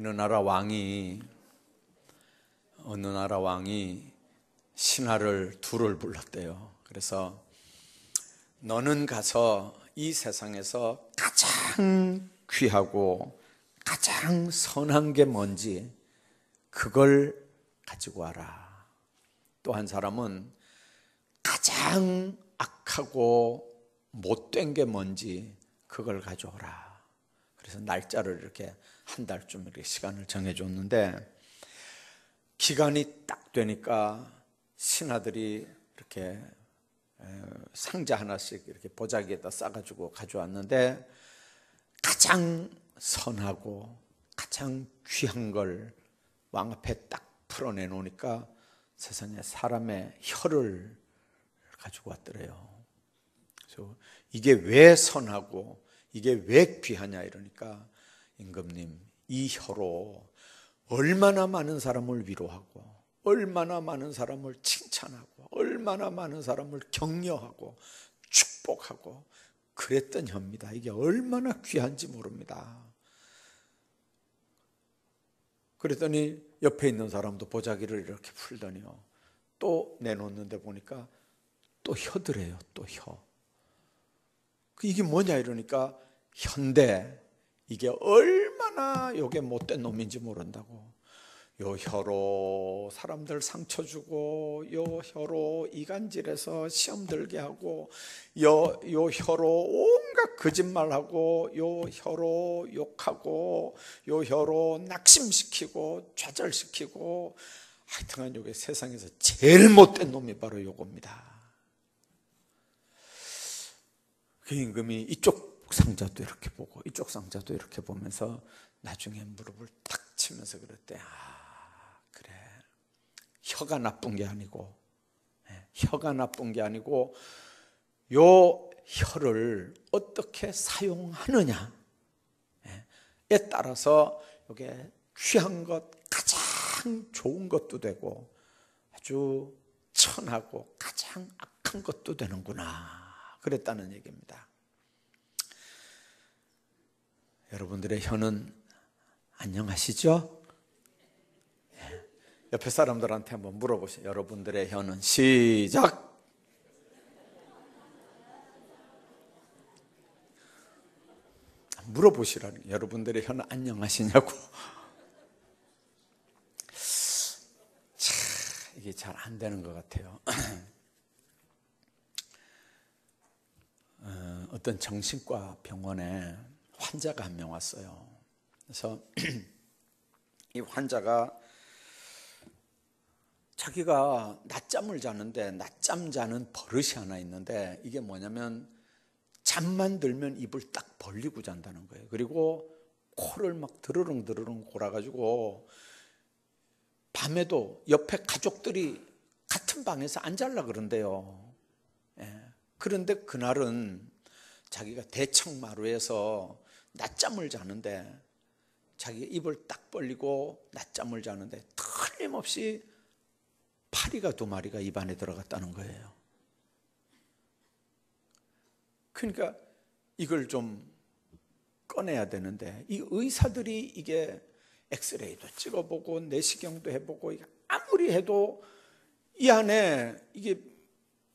어느 나라 왕이 신하를 둘을 불렀대요. 그래서 너는 가서 이 세상에서 가장 귀하고 가장 선한 게 뭔지 그걸 가지고 와라. 또 한 사람은 가장 악하고 못된 게 뭔지 그걸 가져오라. 그래서 날짜를 이렇게 한 달쯤 이렇게 시간을 정해줬는데, 기간이 딱 되니까 신하들이 이렇게 상자 하나씩 이렇게 보자기에다 싸가지고 가져왔는데, 가장 선하고 가장 귀한 걸 왕 앞에 딱 풀어내 놓으니까 세상에 사람의 혀를 가지고 왔더래요. 그래서 이게 왜 선하고 이게 왜 귀하냐 이러니까, 임금님, 이 혀로 얼마나 많은 사람을 위로하고 얼마나 많은 사람을 칭찬하고 얼마나 많은 사람을 격려하고 축복하고 그랬던 혀입니다. 이게 얼마나 귀한지 모릅니다. 그랬더니 옆에 있는 사람도 보자기를 이렇게 풀더니요, 또 내놓는데 보니까 또 혀더래요. 또 혀. 이게 뭐냐 이러니까, 혀인데 이게 얼마나 요게 못된 놈인지 모른다고. 요 혀로 사람들 상처 주고, 요 혀로 이간질해서 시험 들게 하고, 요 혀로 온갖 거짓말하고, 요 혀로 욕하고, 요 혀로 낙심시키고 좌절시키고, 하여튼간 요게 세상에서 제일 못된 놈이 바로 요겁니다. 그 임금이 이쪽 상자도 이렇게 보고 이쪽 상자도 이렇게 보면서 나중에 무릎을 탁 치면서 그랬대. 그래, 혀가 나쁜 게 아니고, 요 혀를 어떻게 사용하느냐에 따라서 이게 귀한 것, 가장 좋은 것도 되고 아주 천하고 가장 악한 것도 되는구나, 그랬다는 얘기입니다. 여러분들의 혀는 안녕하시죠? 옆에 사람들한테 한번 물어보세요. 여러분들의 혀는, 시작! 물어보시라는, 여러분들의 혀는 안녕하시냐고. 참, 이게 잘 안 되는 것 같아요. 어떤 정신과 병원에 환자가 한 명 왔어요. 그래서 이 환자가 자기가 낮잠을 자는데, 낮잠 자는 버릇이 하나 있는데, 이게 뭐냐면 잠만 들면 입을 딱 벌리고 잔다는 거예요. 그리고 코를 막 드르릉 골아가지고 밤에도 옆에 가족들이 같은 방에서 안 잘라 그런대요. 그런데 그날은 자기가 대청마루에서 낮잠을 자는데, 자기 입을 딱 벌리고 낮잠을 자는데 틀림없이 파리가 2마리가 입 안에 들어갔다는 거예요. 그러니까 이걸 좀 꺼내야 되는데, 이 의사들이 이게 엑스레이도 찍어보고 내시경도 해보고 아무리 해도 이 안에 이게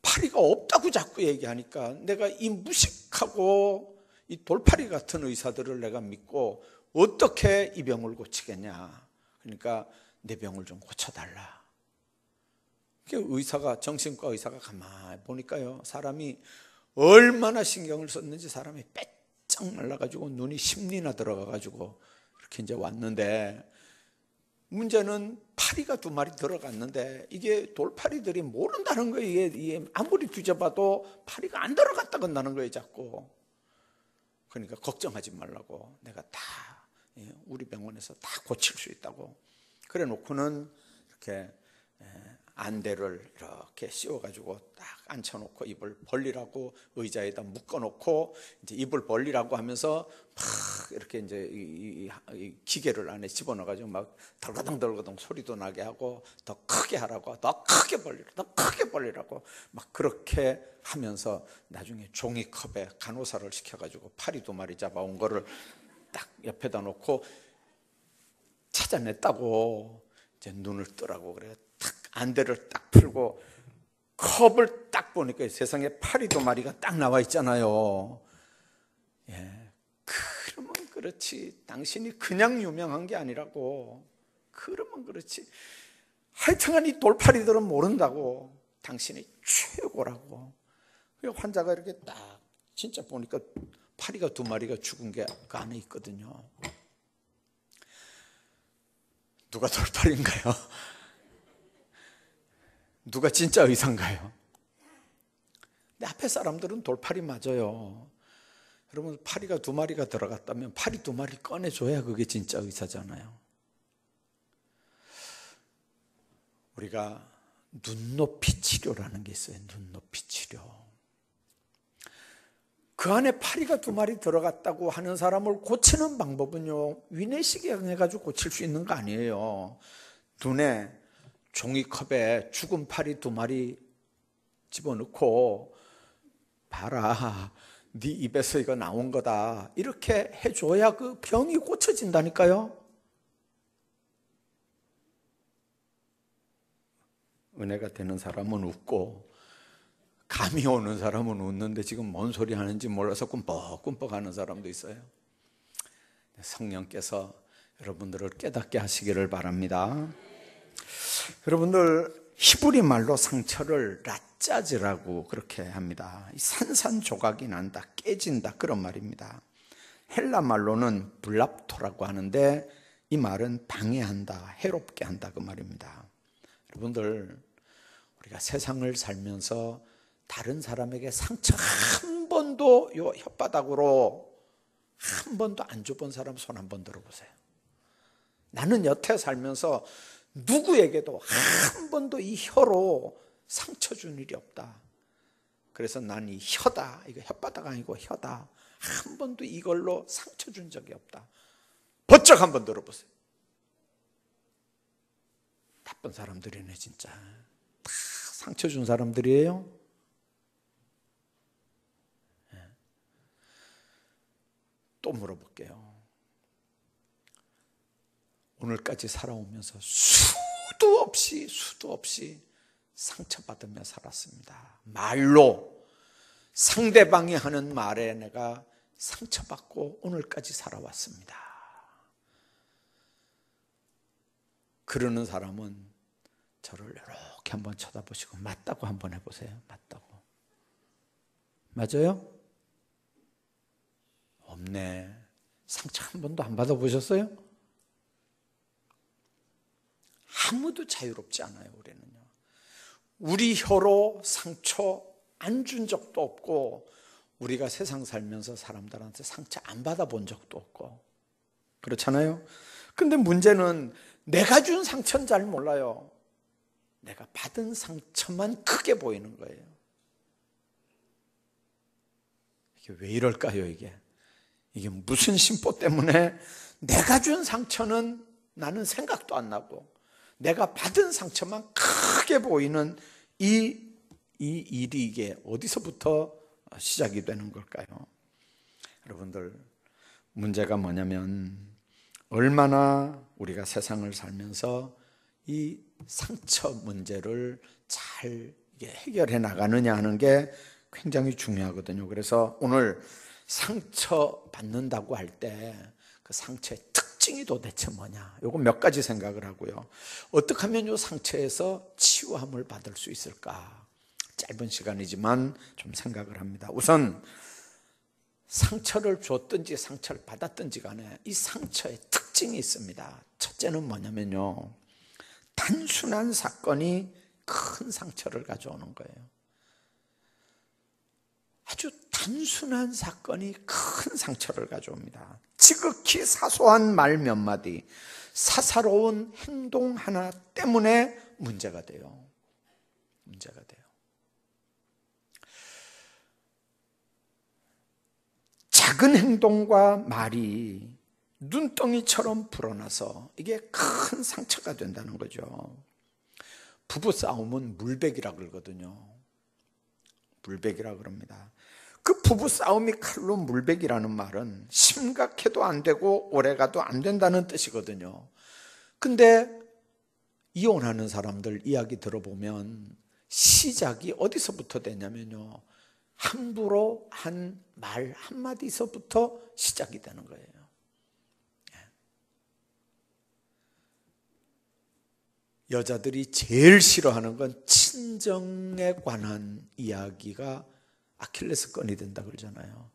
파리가 없다고 자꾸 얘기하니까, 내가 이 무식하고 이 돌파리 같은 의사들을 내가 믿고 어떻게 이 병을 고치겠냐. 그러니까 내 병을 좀 고쳐달라. 의사가, 정신과 의사가 가만히 보니까요, 사람이 얼마나 신경을 썼는지 사람이 빼짝 말라가지고 눈이 10리나 들어가가지고 이렇게 이제 왔는데, 문제는 파리가 2마리 들어갔는데 이게 돌파리들이 모른다는 거예요. 이게 아무리 뒤져봐도 파리가 안 들어갔다 건다는 거예요, 자꾸. 그러니까 걱정하지 말라고, 내가 다 우리 병원에서 다 고칠 수 있다고 그래 놓고는 이렇게 안대를 이렇게 씌워가지고 딱 앉혀놓고 입을 벌리라고 의자에다 묶어놓고 이제 입을 벌리라고 하면서 막 이렇게 이제 이 기계를 안에 집어넣어가지고 막 덜거덩 소리도 나게 하고, 더 크게 하라고, 더 크게 벌리라고 막 그렇게 하면서 나중에 종이컵에 간호사를 시켜가지고 파리 2마리 잡아온 거를 딱 옆에다 놓고, 찾아냈다고 이제 눈을 뜨라고 그래요. 탁 안대를 딱 풀고 컵을 딱 보니까 세상에 파리 두 마리가 딱 나와 있잖아요. 예, 그러면 그렇지. 당신이 그냥 유명한 게 아니라고. 그러면 그렇지. 하여튼간 이 돌파리들은 모른다고. 당신이 최고라고. 환자가 이렇게 딱 진짜 보니까 파리가 두 마리가 죽은 게 그 안에 있거든요. 누가 돌팔인가요? 누가 진짜 의사인가요? 근데 앞에 사람들은 돌팔이 맞아요. 여러분, 파리가 두 마리가 들어갔다면 파리 두 마리 꺼내줘야 그게 진짜 의사잖아요. 우리가 눈높이 치료라는 게 있어요. 눈높이 치료. 그 안에 파리가 두 마리 들어갔다고 하는 사람을 고치는 방법은요, 위내시경 해가지고 고칠 수 있는 거 아니에요. 눈에 종이컵에 죽은 파리 두 마리 집어넣고 봐라, 네 입에서 이거 나온 거다, 이렇게 해줘야 그 병이 고쳐진다니까요. 은혜가 되는 사람은 웃고 감이 오는 사람은 웃는데 지금 뭔 소리 하는지 몰라서 꿈뻑꿈뻑 하는 사람도 있어요. 성령께서 여러분들을 깨닫게 하시기를 바랍니다. 여러분들, 히브리 말로 상처를 라짜즈라고 그렇게 합니다. 산산조각이 난다, 깨진다, 그런 말입니다. 헬라 말로는 블랍토라고 하는데 이 말은 방해한다, 해롭게 한다, 그 말입니다. 여러분들, 우리가 세상을 살면서 다른 사람에게 상처 한 번도 요 혓바닥으로 한 번도 안 줘본 사람 손 한번 들어보세요. 나는 여태 살면서 누구에게도 한 번도 이 혀로 상처 준 일이 없다. 그래서 난 이 혀다, 이거 혓바닥 아니고 혀다, 한 번도 이걸로 상처 준 적이 없다. 번쩍 한번 들어보세요. 나쁜 사람들이네 진짜. 다 상처 준 사람들이에요. 또 물어볼게요. 오늘까지 살아오면서 수도 없이 상처받으며 살았습니다. 말로, 상대방이 하는 말에 내가 상처받고 오늘까지 살아왔습니다. 그러는 사람은 저를 이렇게 한번 쳐다보시고 맞다고 한번 해보세요. 맞다고. 맞아요? 없네. 상처 한 번도 안 받아보셨어요? 아무도 자유롭지 않아요. 우리는요. 우리 혀로 상처 안 준 적도 없고, 우리가 세상 살면서 사람들한테 상처 안 받아본 적도 없고, 그렇잖아요. 근데 문제는 내가 준 상처는 잘 몰라요. 내가 받은 상처만 크게 보이는 거예요. 이게 왜 이럴까요? 이게 무슨 심보 때문에 내가 준 상처는 나는 생각도 안 나고 내가 받은 상처만 크게 보이는 이 일이 이게 어디서부터 시작이 되는 걸까요? 여러분들, 문제가 뭐냐면 얼마나 우리가 세상을 살면서 이 상처 문제를 잘 해결해 나가느냐 하는 게 굉장히 중요하거든요. 그래서 오늘 상처 받는다고 할 때 그 상처의 특징이 도대체 뭐냐, 요거 몇 가지 생각을 하고요. 어떻게 하면 이 상처에서 치유함을 받을 수 있을까, 짧은 시간이지만 좀 생각을 합니다. 우선 상처를 줬든지 상처를 받았든지 간에 이 상처의 특징이 있습니다. 첫째는 뭐냐면요, 단순한 사건이 큰 상처를 가져오는 거예요. 아주 단순한 사건이 큰 상처를 가져옵니다. 지극히 사소한 말 몇 마디, 사사로운 행동 하나 때문에 문제가 돼요. 문제가 돼요. 작은 행동과 말이 눈덩이처럼 불어나서 이게 큰 상처가 된다는 거죠. 부부 싸움은 물백이라 그러거든요. 물백이라 그럽니다. 그 부부 싸움이 칼로 물백이라는 말은 심각해도 안 되고 오래가도 안 된다는 뜻이거든요. 근데 이혼하는 사람들 이야기 들어보면 시작이 어디서부터 되냐면요, 함부로 한 말 한마디서부터 시작이 되는 거예요. 여자들이 제일 싫어하는 건 친정에 관한 이야기가 아킬레스건이 된다 그러잖아요.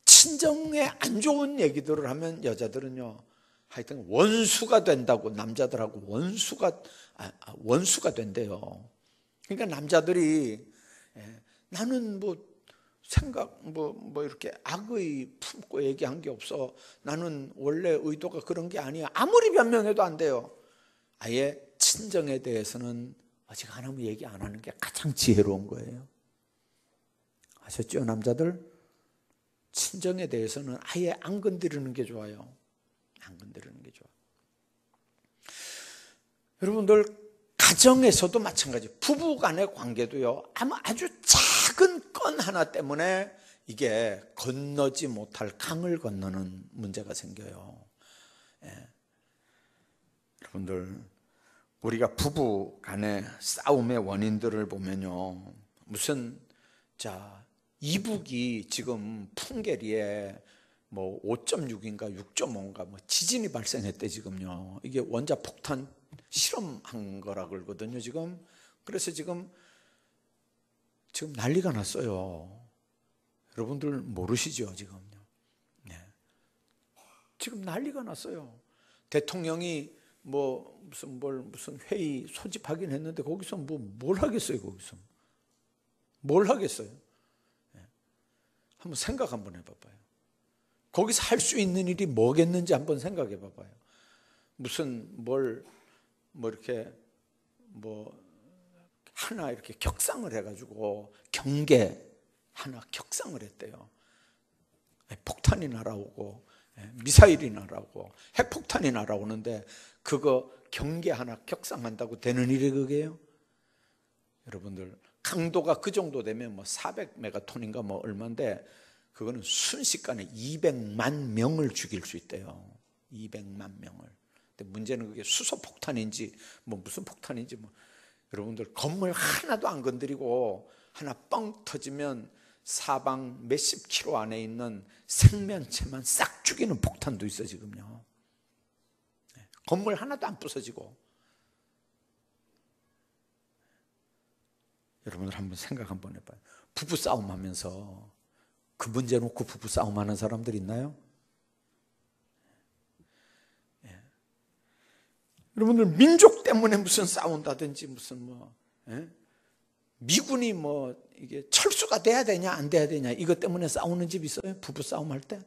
친정에 안 좋은 얘기들을 하면 여자들은요, 하여튼 원수가 된다고, 남자들하고 원수가 된대요. 그러니까 남자들이 나는 이렇게 악의 품고 얘기한 게 없어, 나는 원래 의도가 그런 게 아니야, 아무리 변명해도 안 돼요. 아예 친정에 대해서는 어지간하면 얘기 안 하는 게 가장 지혜로운 거예요. 아셨죠, 남자들? 친정에 대해서는 아예 안 건드리는 게 좋아요. 안 건드리는 게 좋아. 여러분들, 가정에서도 마찬가지, 부부 간의 관계도요, 아주 작은 건 하나 때문에 이게 건너지 못할 강을 건너는 문제가 생겨요. 여러분들, 우리가 부부 간의 싸움의 원인들을 보면요, 이북이 지금 풍계리에 5.6인가 6.5인가 지진이 발생했대 지금요. 이게 원자폭탄 실험한 거라 그러거든요 지금. 그래서 지금 난리가 났어요. 여러분들 모르시죠 지금요? 네. 지금 난리가 났어요. 대통령이 무슨 회의 소집하긴 했는데 거기서 뭘 하겠어요? 거기서 뭘 하겠어요? 한번 생각 한번 해봐봐요. 거기서 할 수 있는 일이 뭐겠는지 한번 생각해 봐봐요. 하나 이렇게 격상을 해가지고 경계 하나 격상을 했대요. 폭탄이 날아오고 미사일이 날아오고 핵폭탄이 날아오는데 그거 경계 하나 격상한다고 되는 일이 그게요? 여러분들, 강도가 그 정도 되면 400메가톤인가 얼마인데 그거는 순식간에 200만 명을 죽일 수 있대요. 200만 명을. 근데 문제는 그게 수소폭탄인지 무슨 폭탄인지 여러분들, 건물 하나도 안 건드리고 하나 뻥 터지면 사방 몇십 킬로 안에 있는 생명체만 싹 죽이는 폭탄도 있어 지금요. 건물 하나도 안 부서지고. 여러분들 한번 생각 한번 해봐요. 부부싸움 하면서 그 문제 놓고 부부싸움 하는 사람들 있나요? 여러분들, 민족 때문에 무슨 싸운다든지 미군이 이게 철수가 돼야 되냐 안 돼야 되냐 이것 때문에 싸우는 집 있어요? 부부싸움 할 때?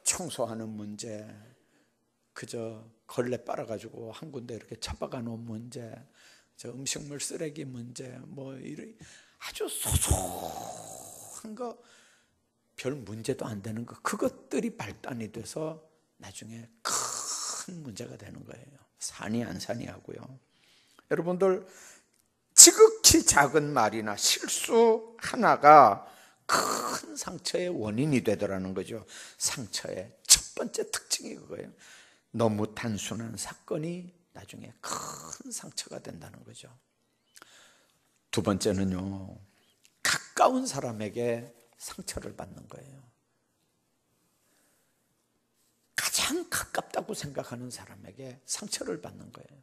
청소하는 문제, 그저 걸레 빨아가지고 한 군데 이렇게 처박아 놓은 문제, 저 음식물 쓰레기 문제, 아주 소소한 거, 별 문제도 안 되는 거, 그것들이 발단이 돼서 나중에 큰 문제가 되는 거예요. 산이 안 산이 하고요. 여러분들, 지극히 작은 말이나 실수 하나가 큰 상처의 원인이 되더라는 거죠. 상처의 첫 번째 특징이 그거예요. 너무 단순한 사건이 나중에 큰 상처가 된다는 거죠. 두 번째는요, 가까운 사람에게 상처를 받는 거예요. 가장 가깝다고 생각하는 사람에게 상처를 받는 거예요.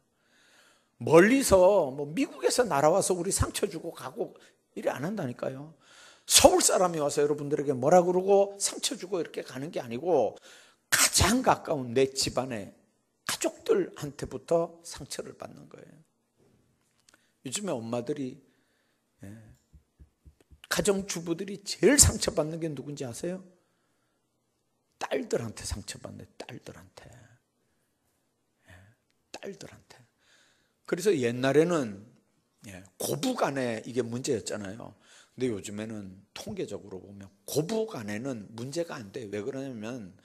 멀리서 미국에서 날아와서 우리 상처 주고 가고 이래 안 한다니까요. 서울 사람이 와서 여러분들에게 뭐라 그러고 상처 주고 이렇게 가는 게 아니고 가장 가까운 내 집안의 가족들한테부터 상처를 받는 거예요. 요즘에 엄마들이, 가정주부들이 제일 상처받는 게 누군지 아세요? 딸들한테 상처받네. 딸들한테. 그래서 옛날에는 고부간에 이게 문제였잖아요. 근데 요즘에는 통계적으로 보면 고부간에는 문제가 안 돼요. 왜 그러냐면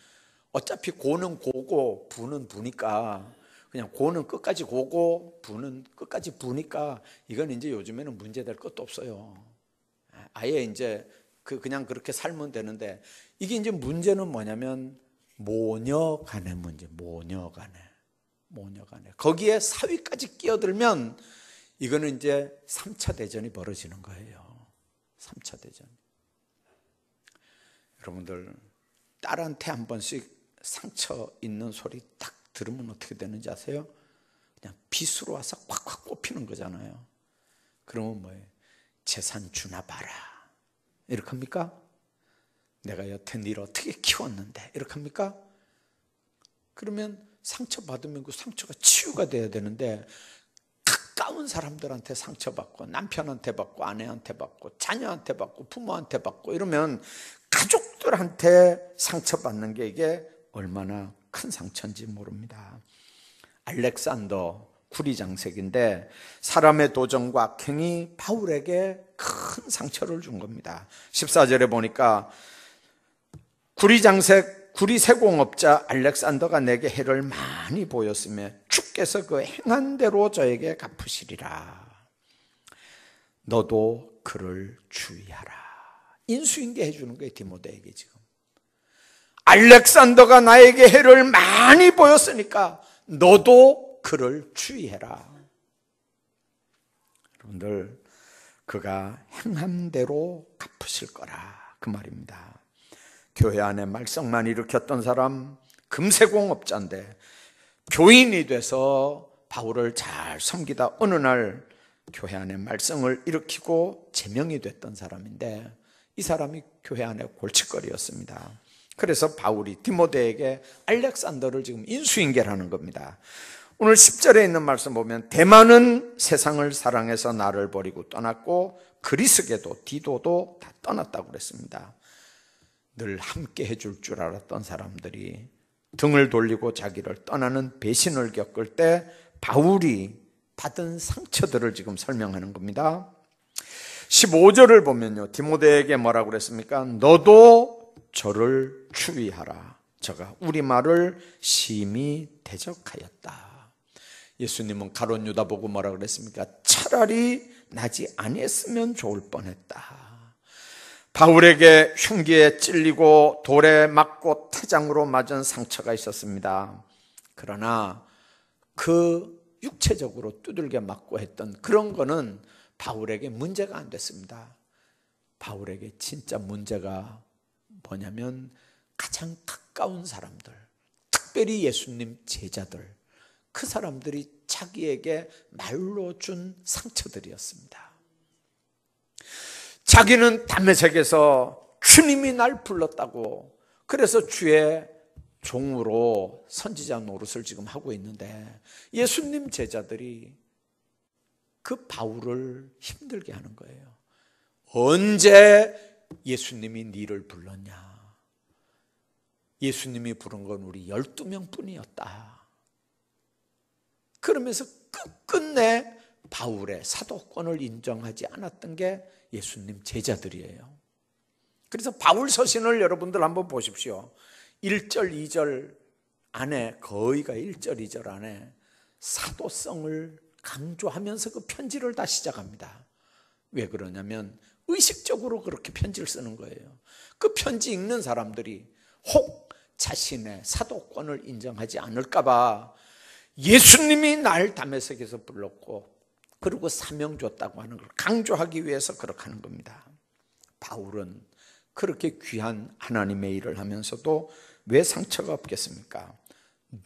어차피 고는 고고 부는 부니까, 그냥 고는 끝까지 고고 부는 끝까지 부니까 이건 이제 요즘에는 문제될 것도 없어요. 아예 이제 그냥 그렇게 살면 되는데, 이게 이제 문제는 뭐냐면 모녀 간의 문제. 모녀 간의. 거기에 사위까지 끼어들면 이거는 이제 3차 대전이 벌어지는 거예요. 3차 대전. 여러분들, 딸한테 한 번씩 상처 있는 소리 딱 들으면 어떻게 되는지 아세요? 그냥 빗으로 와서 콱콱 꼽히는 거잖아요. 그러면 뭐예요? 재산 주나 봐라, 이렇게 합니까? 내가 여태 니를 어떻게 키웠는데, 이렇게 합니까? 그러면 상처받으면 그 상처가 치유가 돼야 되는데, 가까운 사람들한테 상처받고, 남편한테 받고, 아내한테 받고, 자녀한테 받고, 부모한테 받고 이러면 가족들한테 상처받는 게 이게 얼마나 큰 상처인지 모릅니다. 알렉산더 구리장색인데, 사람의 도전과 악행이 바울에게 큰 상처를 준 겁니다. 14절에 보니까 구리세공업자 알렉산더가 내게 해를 많이 보였으며 주께서 그 행한 대로 저에게 갚으시리라. 너도 그를 주의하라. 인수인계 해주는 거예요, 디모데에게. 지금 알렉산더가 나에게 해를 많이 보였으니까 너도 그를 주의해라. 여러분들, 그가 행한 대로 갚으실 거라, 그 말입니다. 교회 안에 말썽만 일으켰던 사람, 금세공업자인데 교인이 돼서 바울을 잘 섬기다 어느 날 교회 안에 말썽을 일으키고 제명이 됐던 사람인데, 이 사람이 교회 안에 골칫거리였습니다. 그래서 바울이 디모데에게 알렉산더를 지금 인수인계하는 겁니다. 오늘 10절에 있는 말씀 보면, 대만은 세상을 사랑해서 나를 버리고 떠났고 그리스게도 디도도 다 떠났다고 그랬습니다. 늘 함께 해줄 줄 알았던 사람들이 등을 돌리고 자기를 떠나는 배신을 겪을 때 바울이 받은 상처들을 지금 설명하는 겁니다. 15절을 보면요, 디모데에게 뭐라고 그랬습니까? 너도 저를 추위하라. 저가 우리 말을 심히 대적하였다. 예수님은 가룟 유다 보고 뭐라고 그랬습니까? 차라리 나지 아니했으면 좋을 뻔했다. 바울에게 흉기에 찔리고 돌에 맞고 태장으로 맞은 상처가 있었습니다. 그러나 그 육체적으로 두들겨 맞고 했던 그런 거는 바울에게 문제가 안 됐습니다. 바울에게 진짜 문제가 뭐냐면, 가장 가까운 사람들, 특별히 예수님 제자들, 그 사람들이 자기에게 말로 준 상처들이었습니다. 자기는 다메섹에서 주님이 날 불렀다고, 그래서 주의 종으로 선지자 노릇을 지금 하고 있는데, 예수님 제자들이 그 바울을 힘들게 하는 거예요. 언제 예수님이 니를 불렀냐? 예수님이 부른 건 우리 12명 뿐이었다. 그러면서 끝끝내 바울의 사도권을 인정하지 않았던 게 예수님 제자들이에요. 그래서 바울 서신을 여러분들 한번 보십시오. 1절, 2절 안에, 거의가 1절, 2절 안에 사도성을 강조하면서 그 편지를 다 시작합니다. 왜 그러냐면 의식적으로 그렇게 편지를 쓰는 거예요. 그 편지 읽는 사람들이 혹 자신의 사도권을 인정하지 않을까 봐 예수님이 날 다메섹에서 불렀고 그리고 사명 줬다고 하는 걸 강조하기 위해서 그렇게 하는 겁니다. 바울은 그렇게 귀한 하나님의 일을 하면서도 왜 상처가 없겠습니까?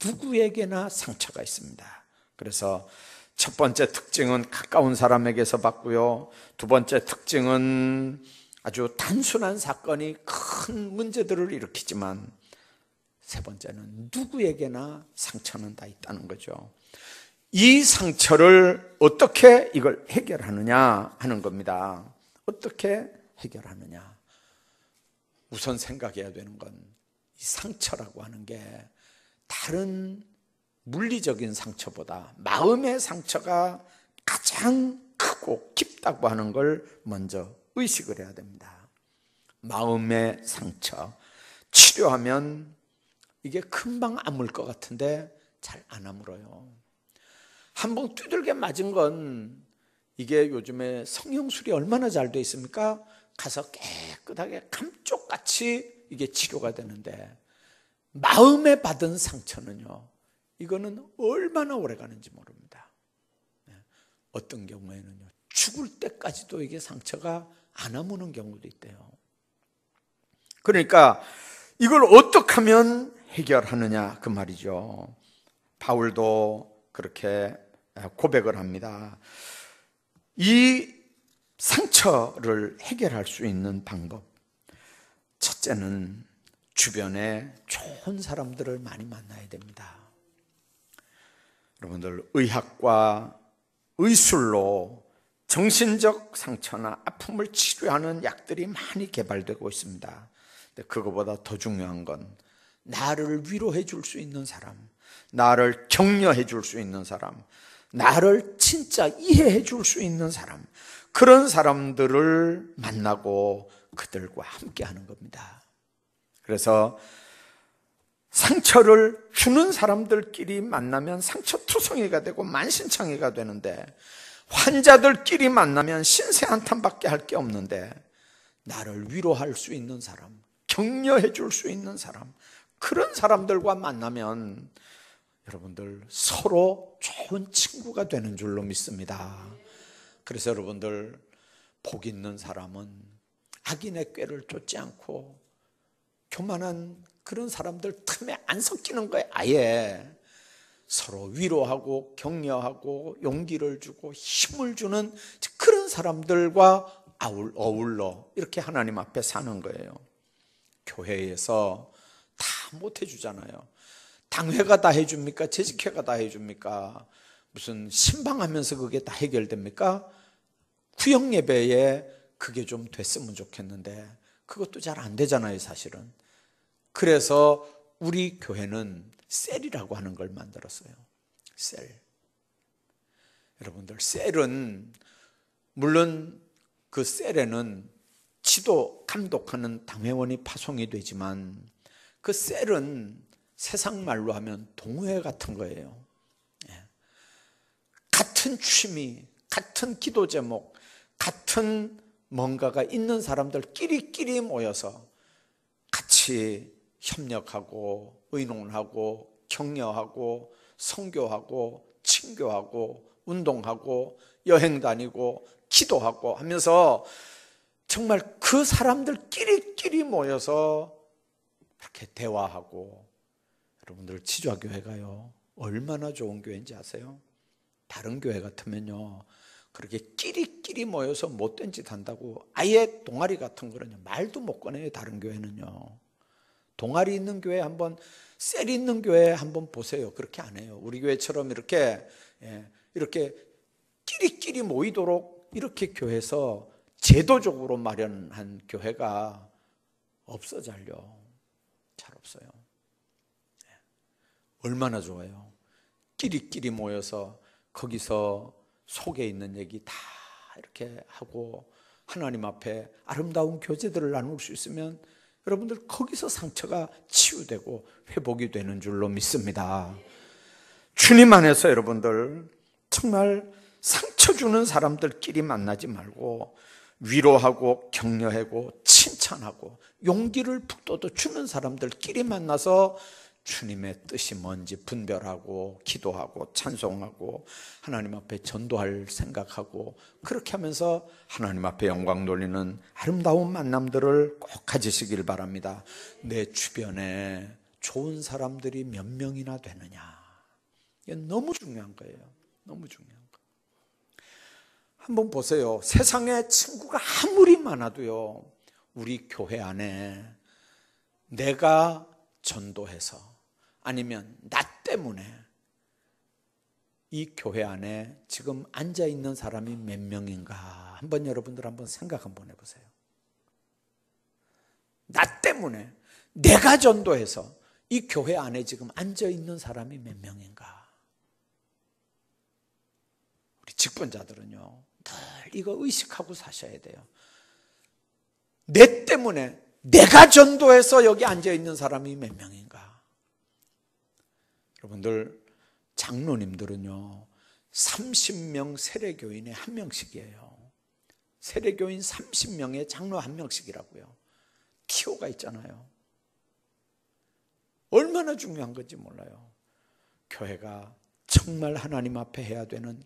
누구에게나 상처가 있습니다. 그래서 첫 번째 특징은 가까운 사람에게서 받고요. 두 번째 특징은 아주 단순한 사건이 큰 문제들을 일으키지만, 세 번째는 누구에게나 상처는 다 있다는 거죠. 이 상처를 어떻게 이걸 해결하느냐 하는 겁니다. 어떻게 해결하느냐? 우선 생각해야 되는 건 이 상처라고 하는 게 다른 물리적인 상처보다 마음의 상처가 가장 크고 깊다고 하는 걸 먼저 의식을 해야 됩니다. 마음의 상처 치료하면 이게 금방 아물 것 같은데 잘 안 아물어요. 한번 두들겨 맞은 건, 이게 요즘에 성형술이 얼마나 잘 돼 있습니까? 가서 깨끗하게 감쪽같이 이게 치료가 되는데, 마음에 받은 상처는요, 이거는 얼마나 오래 가는지 모릅니다. 어떤 경우에는요, 죽을 때까지도 이게 상처가 안 아무는 경우도 있대요. 그러니까 이걸 어떻게 하면 해결하느냐 그 말이죠. 바울도 그렇게 고백을 합니다. 이 상처를 해결할 수 있는 방법, 첫째는 주변에 좋은 사람들을 많이 만나야 됩니다. 여러분들, 의학과 의술로 정신적 상처나 아픔을 치료하는 약들이 많이 개발되고 있습니다. 근데 그거보다 더 중요한 건 나를 위로해 줄 수 있는 사람, 나를 격려해 줄 수 있는 사람, 나를 진짜 이해해 줄 수 있는 사람, 그런 사람들을 만나고 그들과 함께 하는 겁니다. 그래서 상처를 주는 사람들끼리 만나면 상처투성이가 되고 만신창이가 되는데, 환자들끼리 만나면 신세한탄밖에 할 게 없는데, 나를 위로할 수 있는 사람, 격려해 줄 수 있는 사람, 그런 사람들과 만나면 여러분들 서로 좋은 친구가 되는 줄로 믿습니다. 그래서 여러분들, 복 있는 사람은 악인의 꾀를 쫓지 않고 교만한 그런 사람들 틈에 안 섞이는 거예요. 아예 서로 위로하고 격려하고 용기를 주고 힘을 주는 그런 사람들과 어울러 이렇게 하나님 앞에 사는 거예요. 교회에서 다 못 해주잖아요. 당회가 다 해줍니까? 재직회가 다 해줍니까? 무슨 신방하면서 그게 다 해결됩니까? 구역예배에 그게 좀 됐으면 좋겠는데 그것도 잘 안 되잖아요, 사실은. 그래서 우리 교회는 셀이라고 하는 걸 만들었어요. 셀. 여러분들, 셀은 물론 그 셀에는 지도 감독하는 당회원이 파송이 되지만, 그 셀은 세상 말로 하면 동호회 같은 거예요. 같은 취미, 같은 기도 제목, 같은 뭔가가 있는 사람들끼리 모여서 같이 협력하고 의논하고 격려하고 선교하고 친교하고 운동하고 여행 다니고 기도하고 하면서 정말 그 사람들끼리 모여서 이렇게 대화하고. 여러분들, 지좌교회가요 얼마나 좋은 교회인지 아세요? 다른 교회 같으면요 그렇게 끼리끼리 모여서 못된 짓 한다고 아예 동아리 같은 거는요 말도 못 꺼내요. 다른 교회는요. 동아리 있는 교회 한번, 셀 있는 교회 한번 보세요. 그렇게 안 해요. 우리 교회처럼 이렇게 끼리끼리 모이도록 이렇게 교회에서 제도적으로 마련한 교회가 없어. 잘 없어요. 얼마나 좋아요. 끼리끼리 모여서 거기서 속에 있는 얘기 다 이렇게 하고 하나님 앞에 아름다운 교제들을 나눌 수 있으면 여러분들 거기서 상처가 치유되고 회복이 되는 줄로 믿습니다. 주님 안에서 여러분들 정말 상처 주는 사람들끼리 만나지 말고 위로하고 격려하고 칭찬하고 용기를 북돋워 주는 사람들끼리 만나서 주님의 뜻이 뭔지 분별하고 기도하고 찬송하고 하나님 앞에 전도할 생각하고, 그렇게 하면서 하나님 앞에 영광 돌리는 아름다운 만남들을 꼭 가지시길 바랍니다. 내 주변에 좋은 사람들이 몇 명이나 되느냐, 이게 너무 중요한 거예요. 너무 중요한 거. 한번 보세요. 세상에 친구가 아무리 많아도요 우리 교회 안에 내가 전도해서 아니면 나 때문에 이 교회 안에 지금 앉아있는 사람이 몇 명인가 한번 여러분들 한번 생각 한번 해보세요. 나 때문에 내가 전도해서 이 교회 안에 지금 앉아있는 사람이 몇 명인가. 우리 직분자들은요 늘 이거 의식하고 사셔야 돼요. 내 때문에 내가 전도해서 여기 앉아있는 사람이 몇 명인가. 여러분들, 장로님들은요 30명 세례교인에 한 명씩이에요. 세례교인 30명의 장로 1명씩이라고요. 티오가 있잖아요. 얼마나 중요한 건지 몰라요. 교회가 정말 하나님 앞에 해야 되는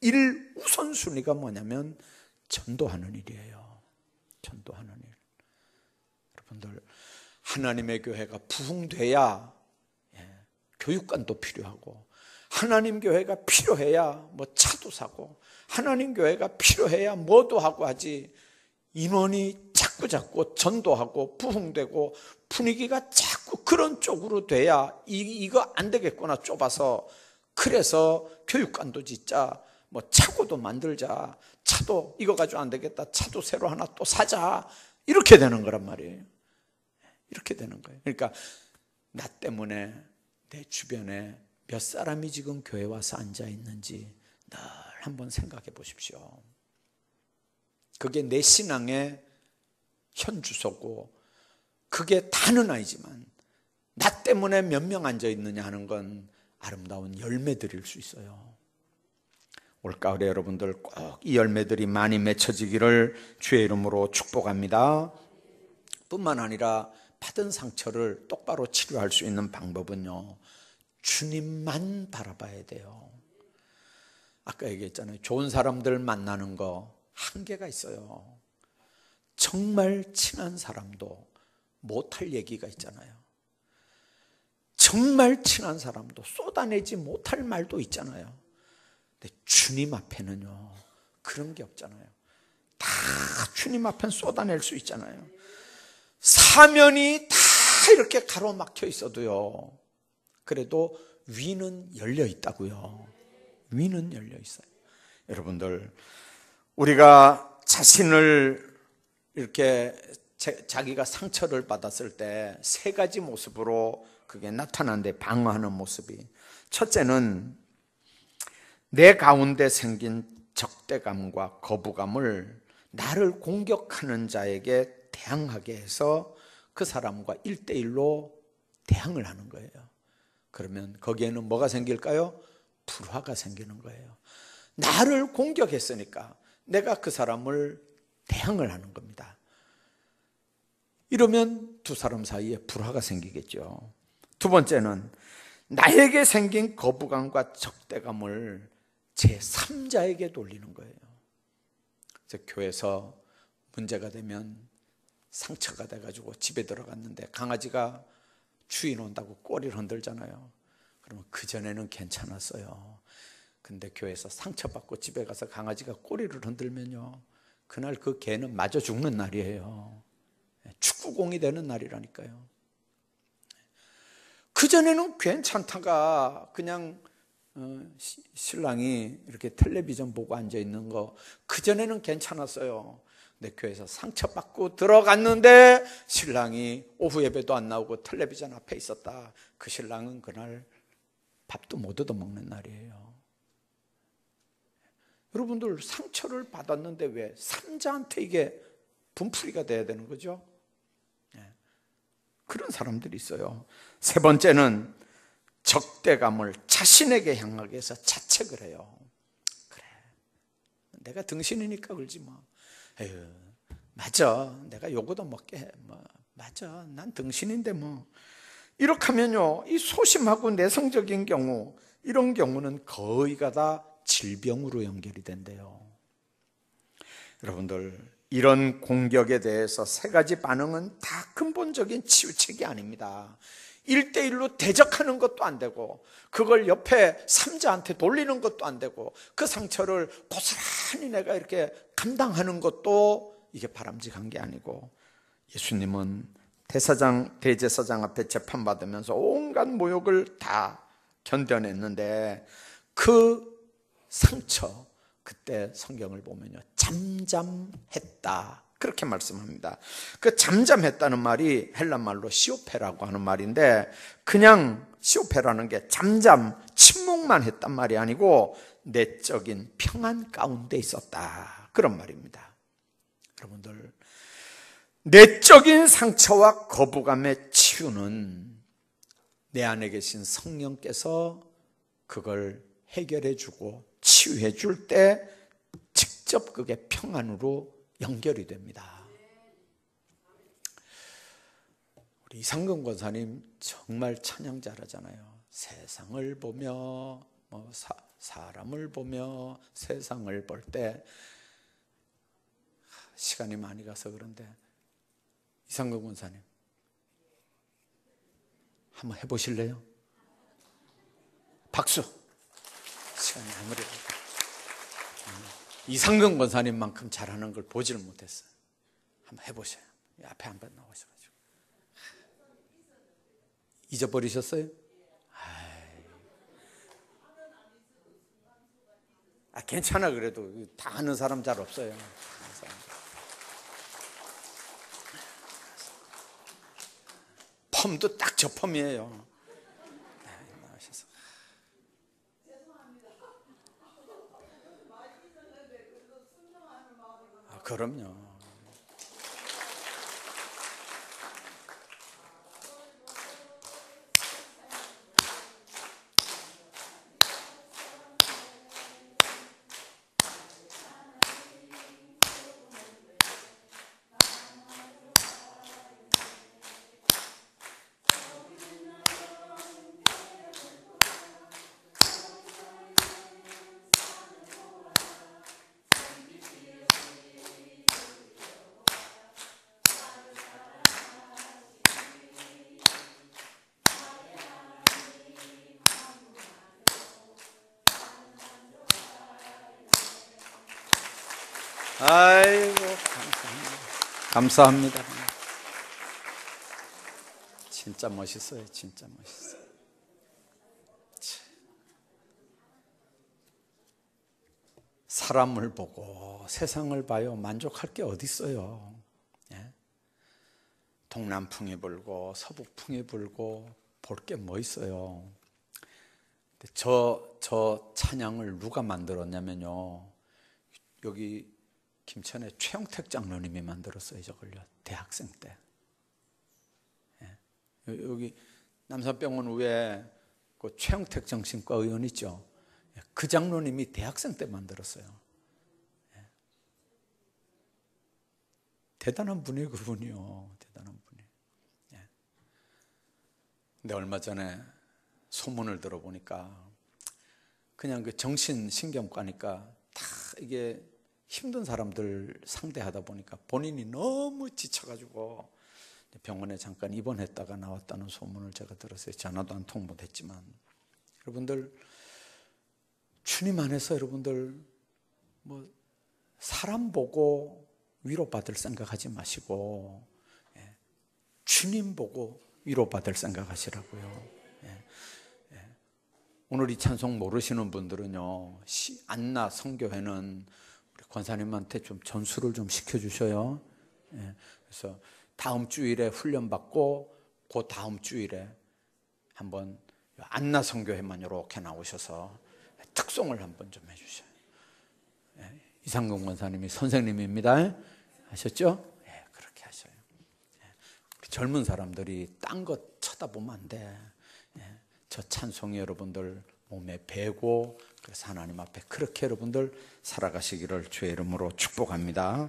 1우선순위가 뭐냐면 전도하는 일이에요. 전도하는 일. 여러분들, 하나님의 교회가 부흥돼야 교육관도 필요하고, 하나님 교회가 필요해야 뭐 차도 사고, 하나님 교회가 필요해야 뭐도 하고 하지, 인원이 자꾸 전도하고 부흥되고 분위기가 자꾸 그런 쪽으로 돼야 이거 안 되겠구나, 좁아서. 그래서 교육관도 짓자, 뭐 차고도 만들자, 차도 이거 가지고 안 되겠다, 차도 새로 하나 또 사자, 이렇게 되는 거란 말이에요. 이렇게 되는 거예요. 그러니까 나 때문에 내 주변에 몇 사람이 지금 교회 와서 앉아 있는지 늘 한번 생각해 보십시오. 그게 내 신앙의 현주소고, 그게 다는 아니지만 나 때문에 몇 명 앉아 있느냐 하는 건 아름다운 열매들일 수 있어요. 올가을에 여러분들 꼭 이 열매들이 많이 맺혀지기를 주의 이름으로 축복합니다. 뿐만 아니라 받은 상처를 똑바로 치료할 수 있는 방법은요, 주님만 바라봐야 돼요. 아까 얘기했잖아요. 좋은 사람들 만나는 거 한계가 있어요. 정말 친한 사람도 못할 얘기가 있잖아요. 정말 친한 사람도 쏟아내지 못할 말도 있잖아요. 근데 주님 앞에는요, 그런 게 없잖아요. 다 주님 앞엔 쏟아낼 수 있잖아요. 사면이 다 이렇게 가로막혀 있어도요, 그래도 위는 열려 있다고요. 위는 열려 있어요. 여러분들, 우리가 자신을 이렇게 자기가 상처를 받았을 때 세 가지 모습으로 그게 나타나는데, 방어하는 모습이, 첫째는 내 가운데 생긴 적대감과 거부감을 나를 공격하는 자에게 대항하게 해서 그 사람과 1대1로 대항을 하는 거예요. 그러면 거기에는 뭐가 생길까요? 불화가 생기는 거예요. 나를 공격했으니까 내가 그 사람을 대항을 하는 겁니다. 이러면 두 사람 사이에 불화가 생기겠죠. 두 번째는 나에게 생긴 거부감과 적대감을 제3자에게 돌리는 거예요. 그래서 교회에서 문제가 되면 상처가 돼가지고 집에 들어갔는데 강아지가 주인 온다고 꼬리를 흔들잖아요. 그러면 그전에는 괜찮았어요. 근데 교회에서 상처받고 집에 가서 강아지가 꼬리를 흔들면요, 그날 그 개는 맞아 죽는 날이에요. 축구공이 되는 날이라니까요. 그전에는 괜찮다가 그냥 신랑이 이렇게 텔레비전 보고 앉아있는 거, 그전에는 괜찮았어요. 근데 교회에서 상처받고 들어갔는데 신랑이 오후 예배도 안 나오고 텔레비전 앞에 있었다. 그 신랑은 그날 밥도 못 얻어먹는 날이에요. 여러분들, 상처를 받았는데 왜 3자한테 이게 분풀이가 돼야 되는 거죠? 그런 사람들이 있어요. 세 번째는 적대감을 자신에게 향하게 해서 자책을 해요. 그래, 내가 등신이니까 그러지 뭐. 에휴, 맞아, 내가 요거도 먹게 해. 뭐, 맞아, 난 등신인데 뭐. 이렇게 하면요, 이 소심하고 내성적인 경우, 이런 경우는 거의가 다 질병으로 연결이 된대요. 여러분들, 이런 공격에 대해서 세 가지 반응은 다 근본적인 치유책이 아닙니다. 1대1로 대적하는 것도 안 되고, 그걸 옆에 3자한테 돌리는 것도 안 되고, 그 상처를 고스란히 내가 이렇게 감당하는 것도 이게 바람직한 게 아니고, 예수님은 대제사장 앞에 재판받으면서 온갖 모욕을 다 견뎌냈는데, 그 상처, 그때 성경을 보면요, 잠잠했다, 그렇게 말씀합니다. 그 잠잠했다는 말이 헬라말로 시오페라고 하는 말인데, 그냥 시오페라는 게 침묵만 했단 말이 아니고 내적인 평안 가운데 있었다, 그런 말입니다. 여러분들, 내적인 상처와 거부감의 치유는 내 안에 계신 성령께서 그걸 해결해 주고 치유해 줄 때 직접 그게 평안으로 연결이 됩니다. 우리 이상근 권사님 정말 찬양 잘하잖아요. 세상을 보며 사람을 보며 세상을 볼 때, 시간이 많이 가서 그런데 이상근 권사님 한번 해보실래요? 박수. 시간이 아무래도 이상근 권사님만큼 잘하는 걸 보지를 못했어요. 한번 해보세요. 앞에 한번 나오셔가지고. 잊어버리셨어요? 괜찮아. 그래도 다 아는 사람 잘 없어요. 펌도 딱 저 펌이에요. 나오셔서. 그럼요. 아이고, 감사합니다. 진짜 멋있어요. 진짜 멋있어요. 사람을 보고 세상을 봐요. 만족할 게 어디 있어요? 예? 동남풍이 불고 서북풍이 불고 볼 게 뭐 있어요? 저 찬양을 누가 만들었냐면요, 여기 김천의 최영택 장로님이 만들었어요. 저걸요, 대학생 때. 예. 여기 남산병원 위에 그 최영택 정신과 의원 있죠. 그 장로님이 대학생 때 만들었어요. 예. 대단한 분이에요, 그분이요. 대단한 분이에요. 예. 근데 얼마 전에 소문을 들어보니까 그냥 그 정신신경과니까 다 이게 힘든 사람들 상대하다 보니까 본인이 너무 지쳐가지고 병원에 잠깐 입원했다가 나왔다는 소문을 제가 들었어요. 전화도 한 통 못했지만, 여러분들 주님 안에서 여러분들 뭐 사람 보고 위로받을 생각하지 마시고, 예, 주님 보고 위로받을 생각하시라고요. 예, 예. 오늘 이 찬송 모르시는 분들은요, 안나 성교회는 권사님한테 좀 전수를 좀 시켜주셔요. 예, 그래서 다음 주일에 훈련받고 그 다음 주일에 한번 안나 성교회만 이렇게 나오셔서 특송을 한번 좀 해주셔요. 예, 이상근 권사님이 선생님입니다. 아셨죠? 예, 그렇게 하셔요. 예, 젊은 사람들이 딴 것 쳐다보면 안 돼. 예, 저 찬송이 여러분들 몸에 배고, 그래서 하나님 앞에 그렇게 여러분들 살아가시기를 주의 이름으로 축복합니다.